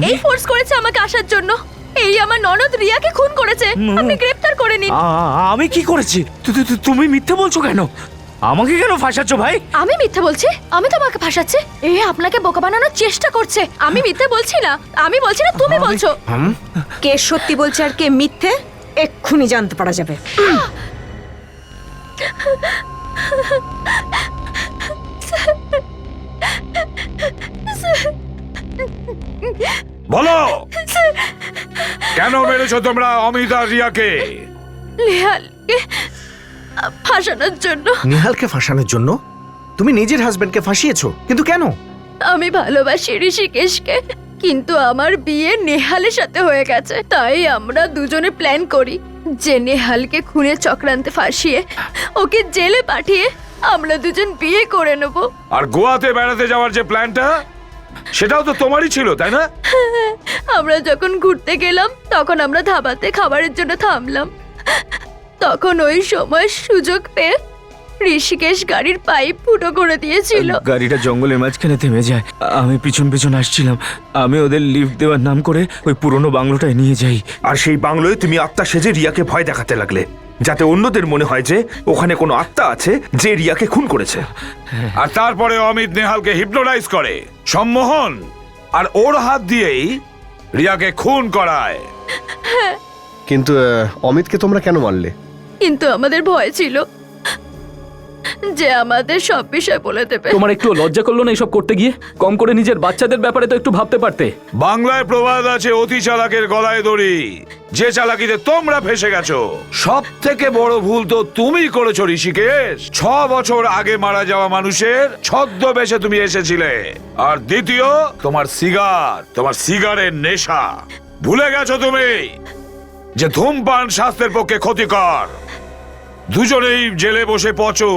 এই ফোর্স করেছে আমাকে আসার জন্য। এই আমার ননদ রিয়াকে খুন করেছে, আপনি গ্রেফতার করে নিন। আমি কি করেছি? তুমি মিথ্যে বলছো কেন? আমাকে কেন ফাঁসাচ্ছ ভাই? আমি মিথ্যে বলছি? আমি তো আমাকে ফাঁসাচ্ছি। এই আপনাকে বোকা বানানোর চেষ্টা করছে। আমি মিথ্যে বলছি না, আমি বলছি না, তুমি বলছো। কে সত্যি বলছে আর কে মিথ্যে এক্ষুনি জানতে পারা যাবে। বলো, কেন মেরেছো তোমরা অমিত আর রিয়াকে? নেহালকে ফাঁসানোর জন্য। নিহালকে ফাঁসানোর জন্য? তুমি নিজের হাজবেন্ডকে ফাঁসিয়েছো, কিন্তু কেন? আমি ভালোবাসি ঋষিকেশকে, কিন্তু আমার বিয়ে নেহালের সাথে হয়ে গেছে। তাই আমরা দুজনে প্ল্যান করি যে নেহালকে খুনের চক্রান্তে ফাঁসিয়ে ওকে জেলে পাঠিয়ে আমরা দুজন বিয়ে করে নেব। আর গোয়াতে বেড়াতে যাওয়ার যে প্ল্যানটা, সেটাও তো তোমারই ছিল, তাই না? আমরা যখন ঘুরতে গেলাম তখন আমরা ধাবাতে খাবারের জন্য থামলাম। তখন ওই সময় সুযোগ পেয়ে ঋষিকেশ গাড়ির পাইপ ফুটো করে দিয়েছিল। গাড়িটা জঙ্গলের মাঝখানে থেমে যায়, আমি পিছন পিছন আসছিলাম। আমি ওদের লিফট দেওয়ার নাম করে ওই পুরনো বাংলোটায় নিয়ে যাই। আর সেই বাংলোয় তুমি আত্মা সেজে রিয়াকে ভয় দেখাতে লাগলে, যাতে অন্যদের মনে হয় যে ওখানে কোনো আত্মা আছে যে রিয়াকে খুন করেছে। আর তারপরে অমিত নেহালকে হিপনোটাইজ করে সম্মোহন আর ওর হাত দিয়েই রিয়াকে খুন করায়। কিন্তু অমিতকে তোমরা কেন মারলে? কিন্তু আমাদের ভয় ছিল যে আমাদের সব বিষয় বলে দেবে। তোমার একটু লজ্জা করলো না এসব করতে গিয়ে? কম করে নিজের বাচ্চাদের ব্যাপারে তো একটু ভাবতে পারতে। বাংলায় প্রবাদ আছে, অতি চালাকের গলায় দড়ি। যে চালাকিতে তোমরা ফেসে গেছো, সব থেকে বড় ভুল তো তুমি করেছো ঋষিকেশ। 6 বছর আগে মারা যাওয়া মানুষের ছদ্মবেশে তুমি এসেছিলে। আর দ্বিতীয়, তোমার সিগারের নেশা। ভুলে গেছো তুমি যে ধূমপান স্বাস্থ্যের পক্ষে ক্ষতিকর। দুজনেই জেলে বসে পচো,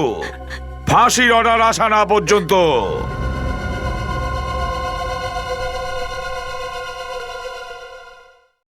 ফাঁসির অর্ডার আসা না পর্যন্ত।